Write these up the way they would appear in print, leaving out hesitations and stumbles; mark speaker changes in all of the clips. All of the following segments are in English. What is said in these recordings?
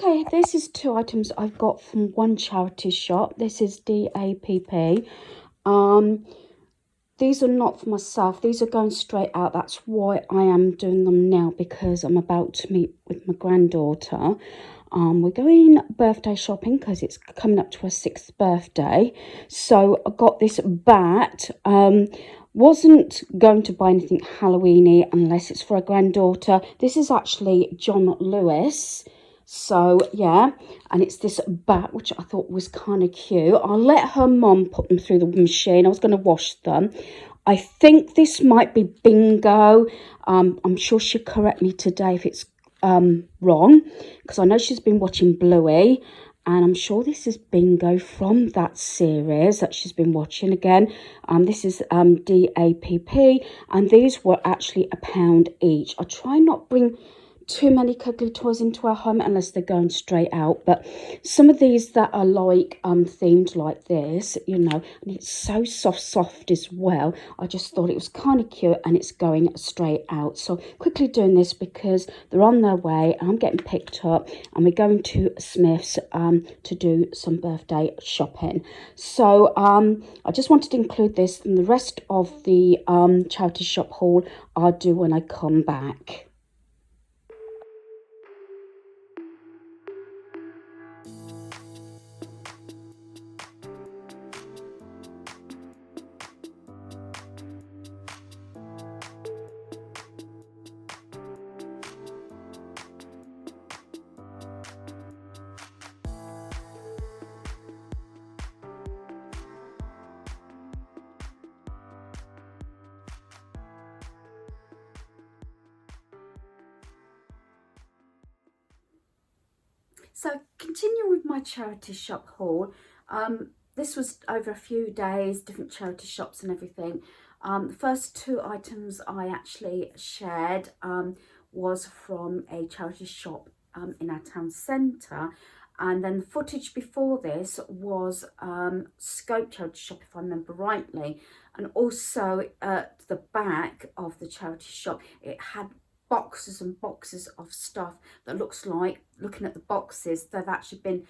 Speaker 1: Okay, this is 2 items I've got from one charity shop. This is DAPP. These are not for myself. These are going straight out. That's why I am doing them now, because I'm about to meet with my granddaughter. We're going birthday shopping because it's coming up to her 6th birthday. So I got this bat. Wasn't going to buy anything Halloweeny unless it's for a granddaughter. This is actually John Lewis. So yeah, and it's this bat which I thought was kind of cute. I'll let her mum put them through the machine. I was going to wash them. I think this might be bingo. I'm sure she'll correct me today if it's wrong, because I know she's been watching Bluey, and I'm sure this is bingo from that series that she's been watching again. This is DAPP, and these were actually £1 each. I try not bring too many cuddly toys into our home unless they're going straight out, but some of these that are like themed like this, you know, and it's so soft as well. I just thought it was kind of cute, and it's going straight out. So quickly doing this because they're on their way. I'm getting picked up and we're going to Smith's to do some birthday shopping. So I just wanted to include this, and the rest of the charity shop haul I'll do when I come back. So continue with my charity shop haul. This was over a few days, different charity shops and everything. The first 2 items I actually shared was from a charity shop in our town centre. And then the footage before this was Scope charity shop, if I remember rightly. And also at the back of the charity shop, it had boxes and boxes of stuff that looks like, looking at the boxes, they've actually been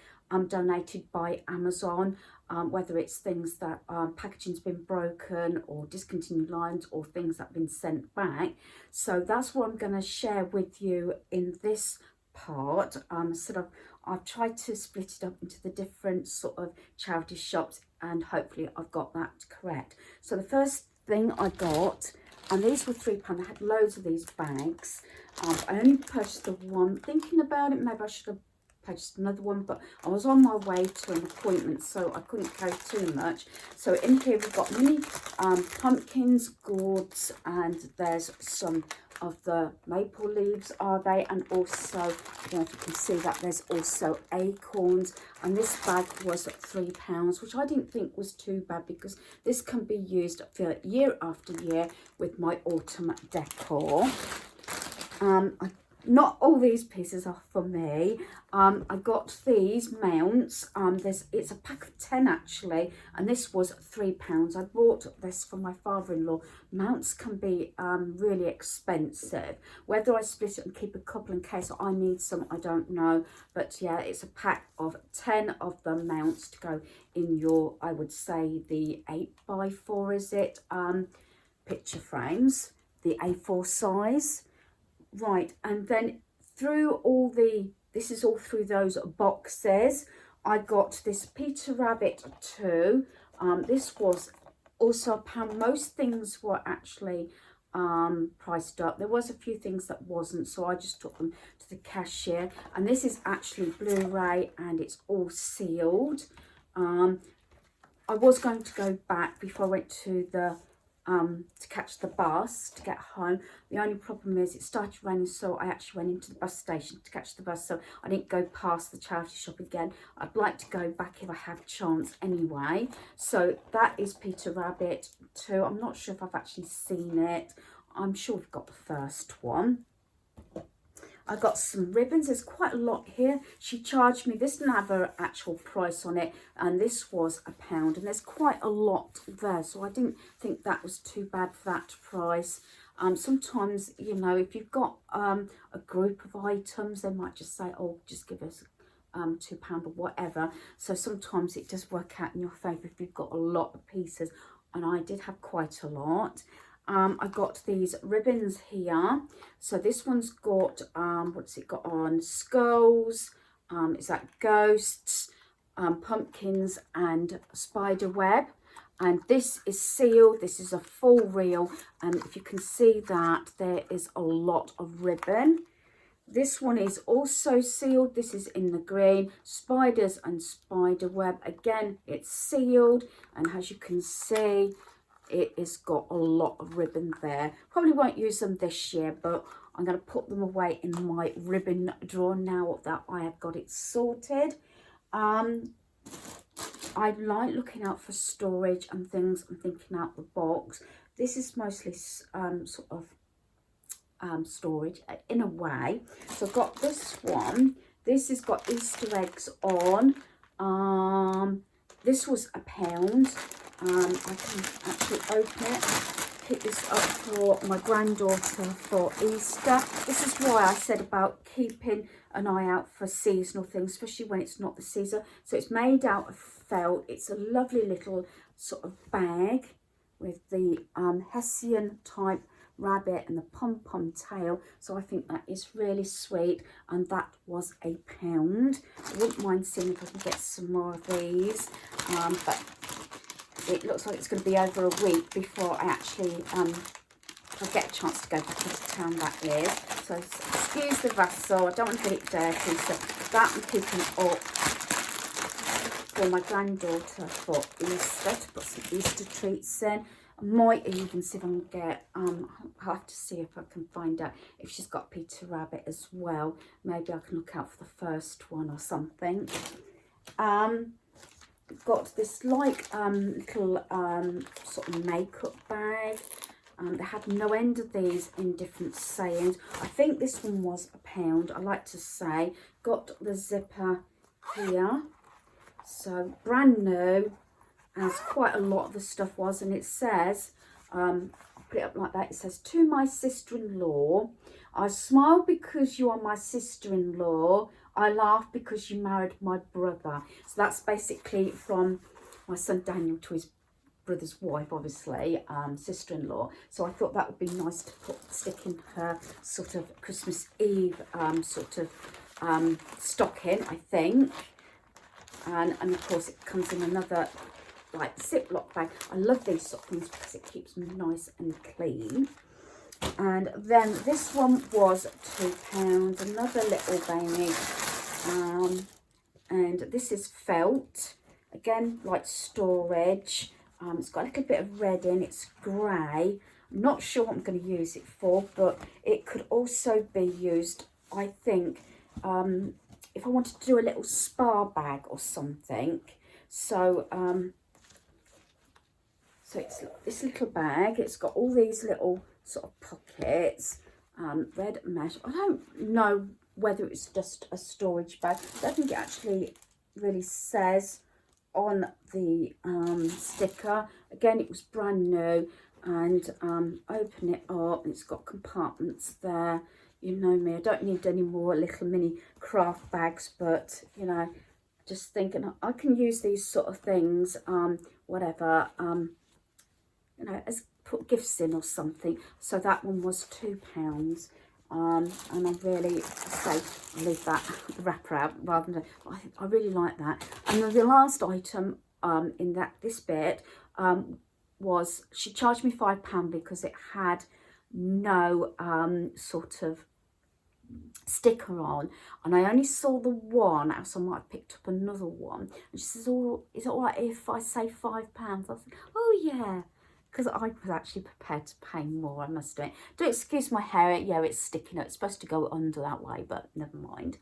Speaker 1: donated by Amazon, whether it's things that packaging's been broken or discontinued lines or things that have been sent back. So that's what I'm going to share with you in this part. I've tried to split it up into the different sort of charity shops, and hopefully I've got that correct. So the first thing I got, and these were £3. I had loads of these bags. I only purchased the one. Thinking about it, maybe I should have purchased another one, but I was on my way to an appointment, so I couldn't carry too much. So in here we've got mini pumpkins, gourds, and there's some of the maple leaves, are they? And also, I don't know if you can see that, there's also acorns. And this bag was £3, which I didn't think was too bad, because this can be used for year after year with my autumn decor. Not all these pieces are for me. I got these mounts. It's a pack of 10 actually, and this was £3. I bought this for my father-in-law. Mounts can be really expensive. Whether I split it and keep a couple in case I need some, I don't know. But yeah, it's a pack of 10 of the mounts to go in your, I would say, the 8x4, is it? Picture frames, the A4 size. Right, and then through all this is all through those boxes. I got this Peter Rabbit too. This was also £1. Most things were actually priced up. There was a few things that wasn't, so I just took them to the cashier. And this is actually Blu-ray, and it's all sealed. I was going to go back before I went to the to catch the bus to get home. The only problem is it started raining, so I actually went into the bus station to catch the bus, so I didn't go past the charity shop again. I'd like to go back if I have chance anyway. So that is Peter Rabbit too. I'm not sure if I've actually seen it. I'm sure we've got the first one. I got some ribbons. There's quite a lot here. She charged me, this didn't have an actual price on it, and this was £1, and there's quite a lot there, so I didn't think that was too bad for that price. Sometimes, you know, if you've got a group of items, they might just say, oh, just give us £2 or whatever. So sometimes it does work out in your favour if you've got a lot of pieces, and I did have quite a lot. I got these ribbons here. So this one's got what's it got on? Skulls, is that ghosts, pumpkins and spider web. And this is sealed. This is a full reel, and if you can see that there is a lot of ribbon. This one is also sealed. This is in the green, spiders and spider web. Again, it's sealed, and as you can see, it has got a lot of ribbon there. Probably won't use them this year, but I'm going to put them away in my ribbon drawer now that I have got it sorted. I like looking out for storage and things and thinking out the box. This is mostly sort of storage in a way. So I've got this one. This has got Easter eggs on. This was £1. I can actually open it, pick this up for my granddaughter for Easter. This is why I said about keeping an eye out for seasonal things, especially when it's not the season. So it's made out of felt. It's a lovely little sort of bag with the Hessian type rabbit and the pom-pom tail. So I think that is really sweet, and that was £1. I wouldn't mind seeing if I can get some more of these, but it looks like it's going to be over a week before I actually I get a chance to go back into town, that is. So excuse the vessel, I don't want to get it dirty, so that I'm keeping up for my granddaughter for Easter, to put some Easter treats in. I might even see if I can get, I'll have to see if I can find out if she's got Peter Rabbit as well. Maybe I can look out for the first one or something. Got this like little sort of makeup bag. They had no end of these in different sayings. I think this one was £1, I like to say. Got the zipper here. So brand new, as quite a lot of the stuff was. And it says, I'll put it up like that. It says, to my sister-in-law, I smile because you are my sister-in-law. I laugh because you married my brother. So that's basically from my son Daniel to his brother's wife, obviously, sister-in-law. So I thought that would be nice to stick in her sort of Christmas Eve sort of stocking, I think. And of course it comes in another like Ziploc bag. I love these sort of things because it keeps them nice and clean. And then this one was £2, another little baby. And this is felt, again, like storage. It's got a little bit of red in, it's grey. I'm not sure what I'm going to use it for, but it could also be used, I think, if I wanted to do a little spa bag or something. So, so it's this little bag. It's got all these little sort of pockets, red mesh. I don't know whether it's just a storage bag. I don't think it actually really says on the sticker. Again, it was brand new, and open it up, and it's got compartments there. You know me, I don't need any more little mini craft bags, but you know, just thinking I can use these sort of things, whatever, you know, as put gifts in or something. So that one was £2, and I really say I'll leave that wrapper out rather than I really like that. And then the last item in this bit was, she charged me £5 because it had no sort of sticker on, and I only saw the one, so I might have picked up another one. And she says, oh, is it all right if I say £5? I said, oh yeah, because I was actually prepared to pay more, I must admit. Do excuse my hair, yeah, it's sticking out. It's supposed to go under that way, but never mind.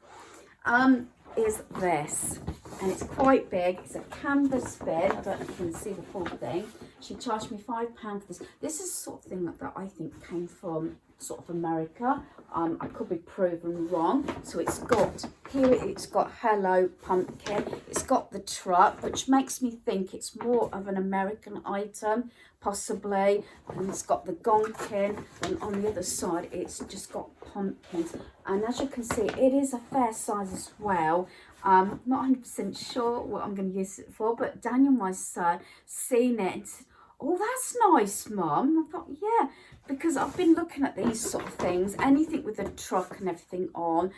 Speaker 1: Is this, and it's quite big. It's a canvas bin. I don't know if you can see the full thing. She charged me £5 for this. This is the sort of thing that I think came from sort of America. I could be proven wrong. So it's got here, it's got Hello Pumpkin, it's got the truck, which makes me think it's more of an American item possibly, and it's got the gonkin, and on the other side it's just got pumpkins, and as you can see it is a fair size as well. Not 100% sure what I'm going to use it for, but Daniel, my son, seen it and said, oh, that's nice, Mum. I thought, yeah, because I've been looking at these sort of things, anything with a truck and everything on,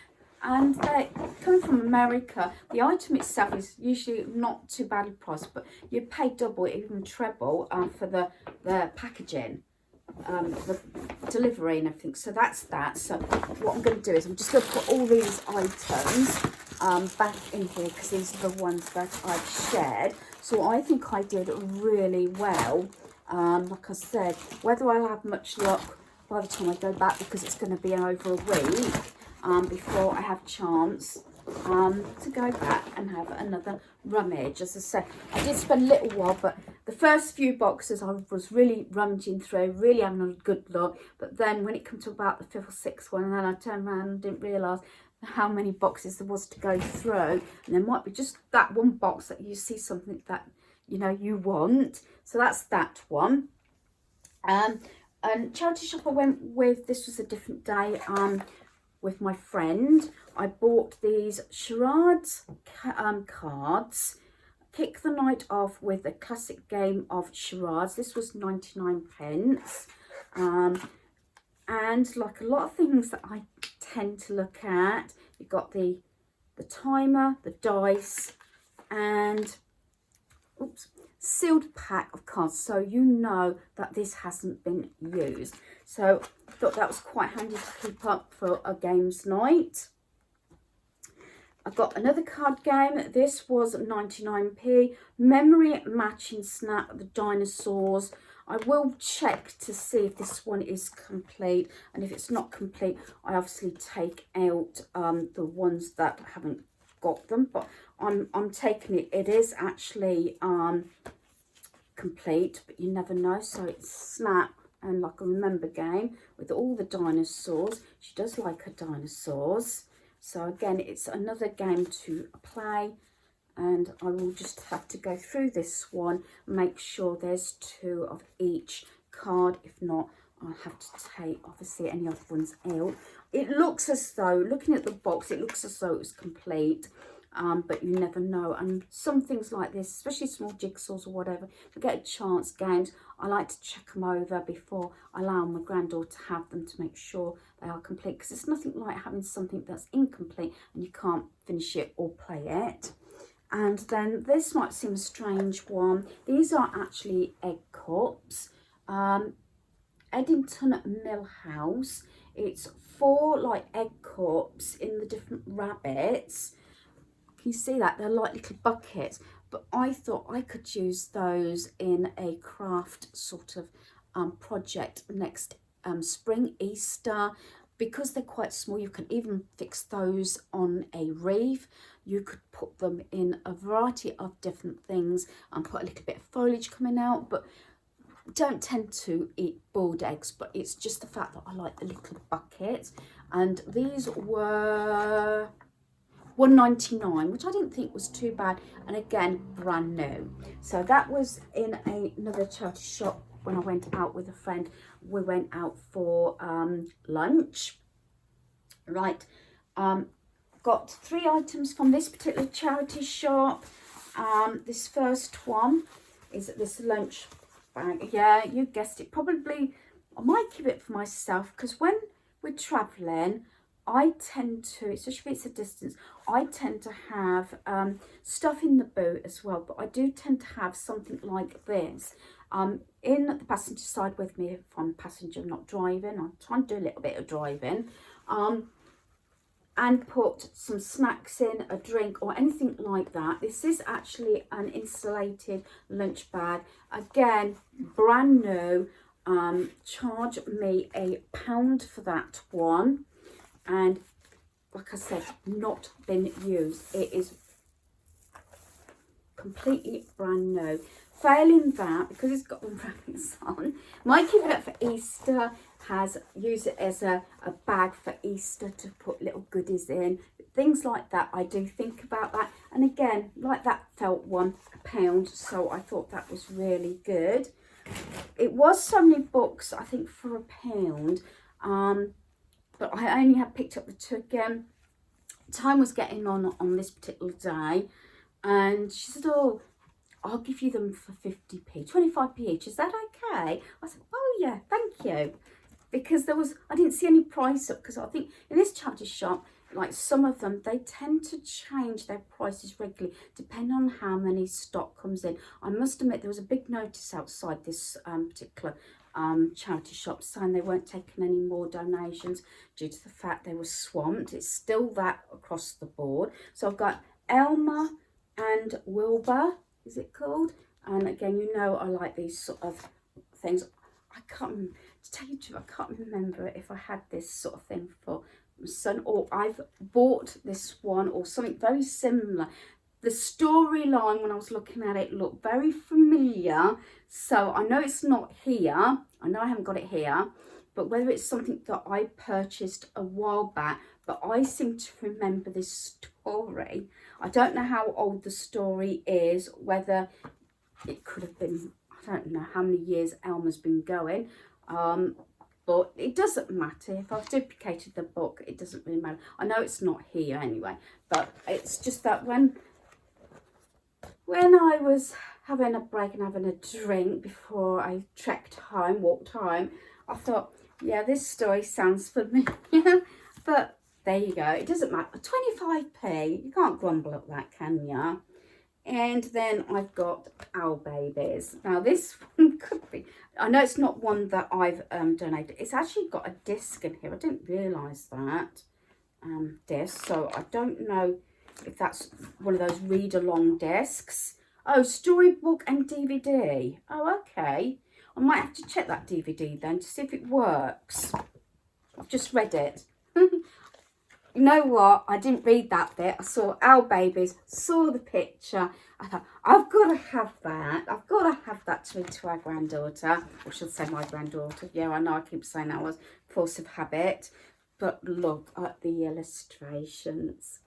Speaker 1: and they're coming from America. The item itself is usually not too badly priced, but you pay double, even treble for the packaging, the delivery and everything. So that's that. So what I'm going to do is I'm just going to put all these items back in here, because these are the ones that I've shared. So I think I did really well. Like I said, whether I'll have much luck by the time I go back, because it's going to be over a week before I have chance to go back and have another rummage. As I said, I did spend a little while, but the first few boxes I was really rummaging through, really having a good look. But then when it came to about the 5th or 6th one, and then I turned around and didn't realise how many boxes there was to go through, and there might be just that one box that you see something that you know you want. So that's that one. And charity shop I went with, this was a different day, with my friend. I bought these charades cards. Kick the night off with a classic game of charades. This was 99p. And like a lot of things that I tend to look at, you've got the timer, the dice, and sealed pack of cards, so you know that this hasn't been used. So I thought that was quite handy to keep up for a games night. I got another card game. This was 99p. Memory matching snap, the dinosaurs. I will check to see if this one is complete, and if it's not complete, I obviously take out the ones that haven't got them, but I'm taking it. It is actually complete, but you never know. So it's snap and like a remember game with all the dinosaurs. She does like her dinosaurs. So again, it's another game to play, and I will just have to go through this one, make sure there's 2 of each card. If not, I'll have to take obviously any other ones out. It looks as though, looking at the box, it looks as though it was complete, but you never know. And some things like this, especially small jigsaws or whatever, if I get a chance, games, I like to check them over before I allow my granddaughter to have them, to make sure they are complete, because it's nothing like having something that's incomplete and you can't finish it or play it. And then this might seem a strange one. These are actually egg cups. Eddington Mill House. It's 4 like egg cups in the different rabbits. Can you see that? They're like little buckets, but I thought I could use those in a craft sort of project next spring, Easter. Because they're quite small, you can even fix those on a wreath. You could put them in a variety of different things and put a little bit of foliage coming out, but don't tend to eat boiled eggs, but it's just the fact that I like the little buckets. And these were £1.99, which I didn't think was too bad, and again, brand new. So that was in another charity shop. When I went out with a friend, we went out for lunch. Right, got 3 items from this particular charity shop. This first one is this lunch bag. Yeah, you guessed it. Probably I might keep it for myself, because when we're traveling, I tend to, especially if it's a distance, I tend to have stuff in the boot as well, but I do tend to have something like this in the passenger side with me if I'm passenger, not driving. I'm trying to do a little bit of driving, and put some snacks in, a drink or anything like that. This is actually an insulated lunch bag. Again, brand new. Charge me £1 for that one. And like I said, not been used. It is completely brand new. Failing that, because it's got the rabbits on, might keep it up for Easter, use it as a bag for Easter to put little goodies in, things like that. I do think about that. And again, like that felt one, £1, so I thought that was really good. It was so many books, I think, for £1, but I only had picked up the 2 again. Time was getting on this particular day, and she said, oh, I'll give you them for 50p, 25p each. Is that okay? I said, oh yeah, thank you. Because I didn't see any price up, because I think in this charity shop, like some of them, they tend to change their prices regularly depending on how many stock comes in. I must admit, there was a big notice outside this particular charity shop saying they weren't taking any more donations due to the fact they were swamped. It's still that across the board. So I've got Elmer and Wilbur, is it called? And again, you know, I like these sort of things. I can't, to tell you the truth, I can't remember if I had this sort of thing for my son, or I've bought this one or something very similar. The storyline, when I was looking at it, looked very familiar. So I know it's not here. I know I haven't got it here. But whether it's something that I purchased a while back, but I seem to remember this story. I don't know how old the story is, whether it could have been, I don't know how many years Elmer's been going. But it doesn't matter. If I've duplicated the book, it doesn't really matter. I know it's not here anyway. But it's just that when I was having a break and having a drink before I walked home, I thought, yeah, this story sounds familiar. But there you go. It doesn't matter. 25p. You can't grumble at that, can you? And then I've got Owl Babies. Now this one could be, I know it's not one that I've donated. It's actually got a disc in here. I didn't realise that disc. So I don't know if that's one of those read-along discs. Oh, storybook and DVD. Oh, okay. I might have to check that DVD then to see if it works. I've just read it. You know what? I didn't read that bit. I saw Owl Babies, saw the picture. I thought, I've got to have that. I've got to have that to read to our granddaughter. Or she'll say my granddaughter. Yeah, I know I keep saying that was force of habit. But look at the illustrations.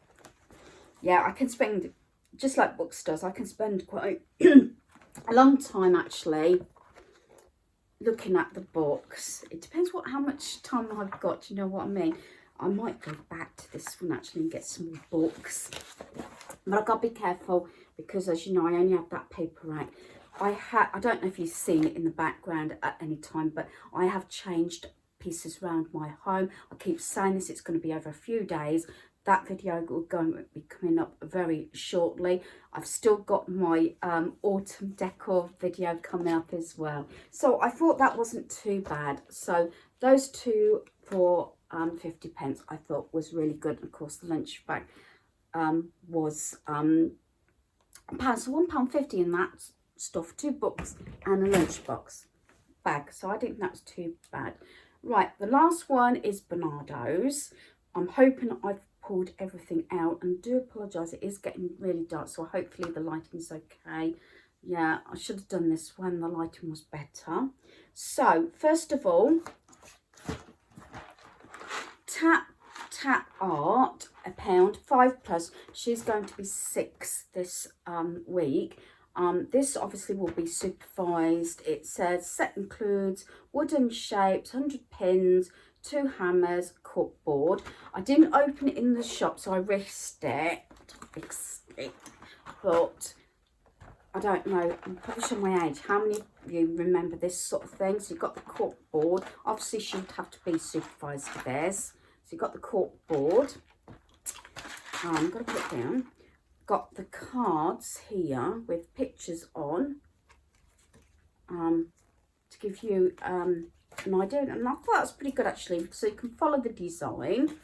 Speaker 1: Yeah, I can spend, just like books does, I can spend quite a long time actually looking at the books. It depends how much time I've got, you know what I mean? I might go back to this one actually and get some more books. But I've got to be careful because, as you know, I only have that paper rack. I don't know if you've seen it in the background at any time, but I have changed pieces around my home. I keep saying this, it's going to be over a few days. That video will be coming up very shortly. I've still got my autumn decor video coming up as well. So I thought that wasn't too bad. So those two for 50p I thought was really good. And of course the lunch bag was £1, so £1.50 in that stuff, 2 books and a lunch box bag. So I think that's too bad. Right, the last one is Bernardo's. I'm hoping I've pulled everything out, and do apologise, it is getting really dark, so hopefully the lighting's okay. Yeah, I should have done this when the lighting was better. So first of all, Tap Art, £1, 5+. She's going to be 6 this week. This obviously will be supervised. It says set includes wooden shapes, 100 pins, 2 hammers, corkboard. I didn't open it in the shop, so I risked it, but I don't know, I'm probably showing my age. How many of you remember this sort of thing? So you've got the corkboard. Obviously she would have to be supervised for this. So you've got the corkboard. I'm going to put it down. Got the cards here with pictures on to give you an idea, and I thought that was pretty good actually, so you can follow the design.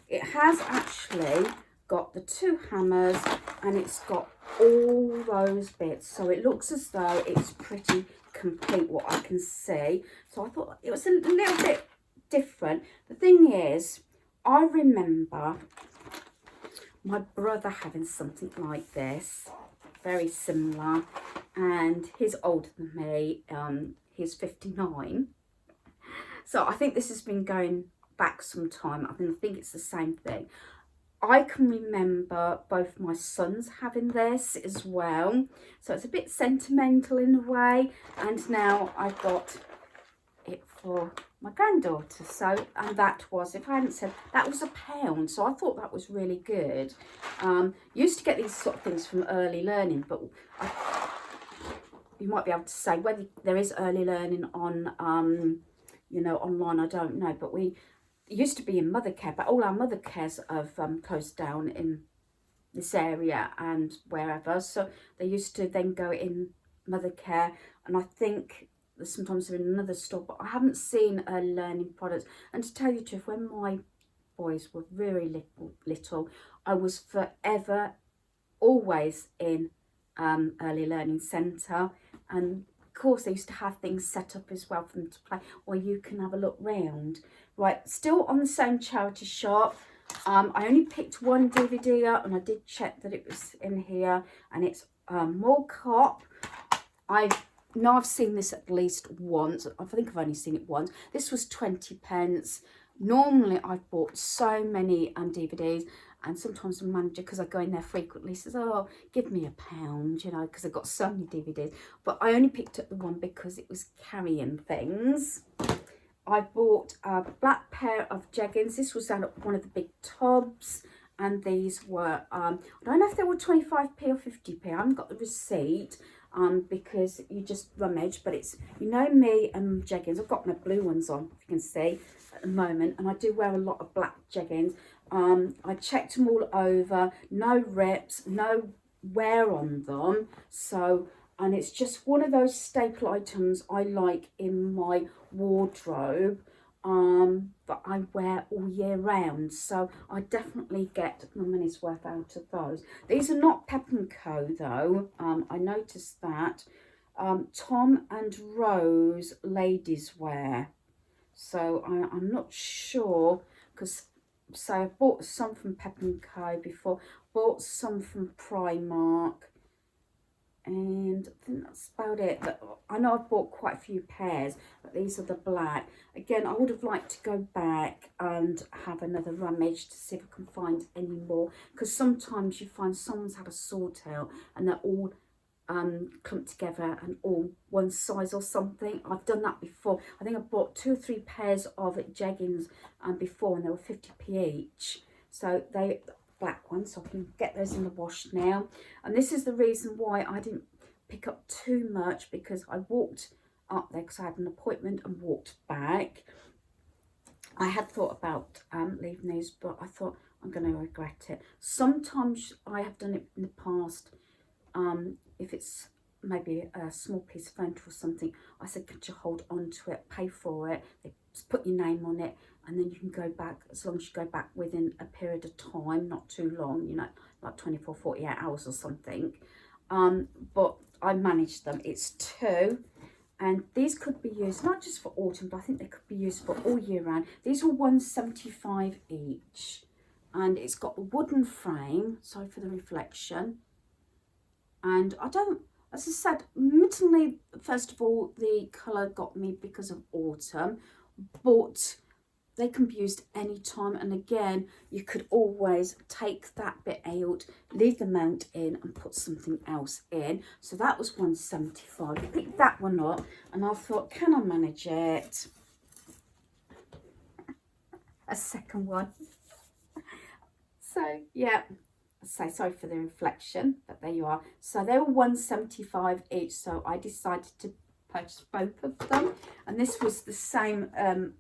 Speaker 1: It has actually got the 2 hammers and it's got all those bits, so it looks as though it's pretty complete, what I can see. So I thought it was a little bit different. The thing is, I remember my brother having something like this, very similar, and he's older than me. He's 59. So I think this has been going back some time. I think it's the same thing. I can remember both my sons having this as well. So it's a bit sentimental in a way. And now I've got it for my granddaughter. So, and that was, if I hadn't said, that was £1. So I thought that was really good. Used to get these sort of things from Early Learning, but you might be able to say whether there is Early Learning on, you know, online, I don't know. But we used to be in Mothercare, but all our Mothercares have closed down in this area and wherever. So they used to then go in Mothercare, and I think sometimes they're in another store, but I haven't seen Early Learning products. And to tell you the truth, when my boys were very little, I was forever always in Early Learning Centre, and of course they used to have things set up as well for them to play, or you can have a look round. Right, still on the same charity shop. I only picked one DVD up, and I did check that it was in here, and it's Mall Cop. I know I've seen this at least once. I think I've only seen it once. This was 20p. Normally I've bought so many DVDs, and sometimes the manager, because I go in there frequently, says, oh, give me £1, you know, because I've got so many DVDs. But I only picked up the one because it was carrying things. I bought a black pair of jeggings. This was out of one of the big tubs, and these were, I don't know if they were 25p or 50p. I haven't got the receipt because you just rummage, but it's, you know me and jeggings. I've got my blue ones on, if you can see, at the moment, and I do wear a lot of black jeggings. I checked them all over, no rips, no wear on them, so, and it's just one of those staple items I like in my wardrobe, that I wear all year round, so I definitely get my money's worth out of those. These are not Pep & Co though, I noticed that. Tom and Rose ladies wear, so I'm not sure, because so I bought some from Pep & Co before, bought some from Primark, and I think that's about it. But I know I've bought quite a few pairs, but these are the black. Again, I would have liked to go back and have another rummage to see if I can find any more, because sometimes you find someone's had a sort out and they're all clumped together and all one size or something. I've done that before. I think I bought 2 or 3 pairs of jeggings before, and they were 50p each. So they black ones, so I can get those in the wash now. And this is the reason why I didn't pick up too much, because I walked up there because I had an appointment and walked back. I had thought about leaving these, but I thought I'm going to regret it. Sometimes I have done it in the past. If it's maybe a small piece of furniture or something, I said, could you hold on to it, pay for it, they just put your name on it, and then you can go back, as long as you go back within a period of time, not too long, you know, like 24, 48 hours or something. But I managed them. It's 2, and these could be used not just for autumn, but I think they could be used for all year round. These were £1.75 each, and it's got a wooden frame, sorry for the reflection. And I don't, as I said, admittedly, first of all, the colour got me because of autumn, but they can be used any time. And again, you could always take that bit out, leave the mount in and put something else in. So that was £1.75. I picked that one up and I thought, can I manage it? A second one. So, yeah. Sorry for the reflection, but there you are. So they were £1.75 each, so I decided to purchase both of them, and this was the same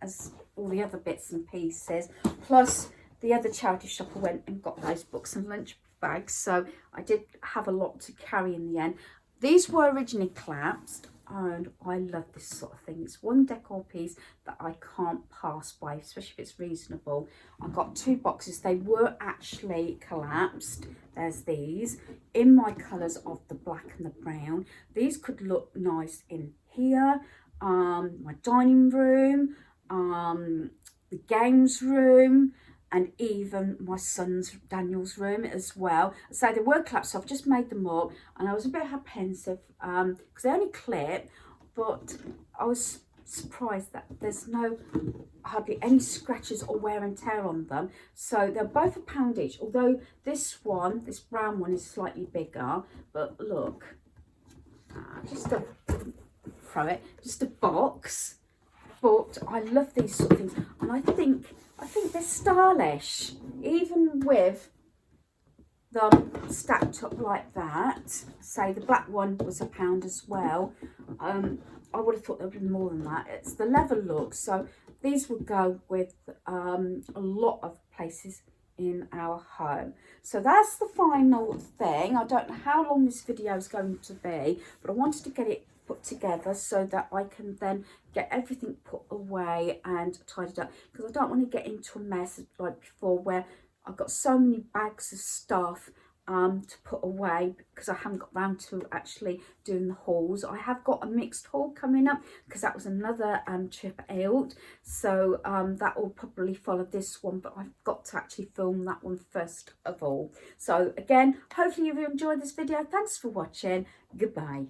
Speaker 1: as all the other bits and pieces, plus the other charity shop I went and got those books and lunch bags, so I did have a lot to carry in the end. These were originally collapsed, and I love this sort of thing. It's one decor piece that I can't pass by, especially if it's reasonable. I got 2 boxes. They were actually collapsed. There's these in my colours of the black and the brown. These could look nice in here, my dining room, the games room, and even my son's, Daniel's room as well. So they were clapped, so I've just made them up, and I was a bit apprehensive because they only clip, but I was surprised that there's hardly any scratches or wear and tear on them. So they're both £1 each, although this brown one is slightly bigger. But look, just a box. But I love these sort of things, and I think they're stylish, even with them stacked up like that. Say the black one was £1 as well. I would have thought there would be more than that. It's the leather look, so these would go with a lot of places in our home. So that's the final thing. I don't know how long this video is going to be, but I wanted to get it put together so that I can then get everything put away and tidied up, because I don't want to get into a mess like before where I've got so many bags of stuff to put away because I haven't got round to actually doing the hauls. I have got a mixed haul coming up because that was another trip out, so that will probably follow this one, but I've got to actually film that one first of all. So again, hopefully you've enjoyed this video. Thanks for watching. Goodbye.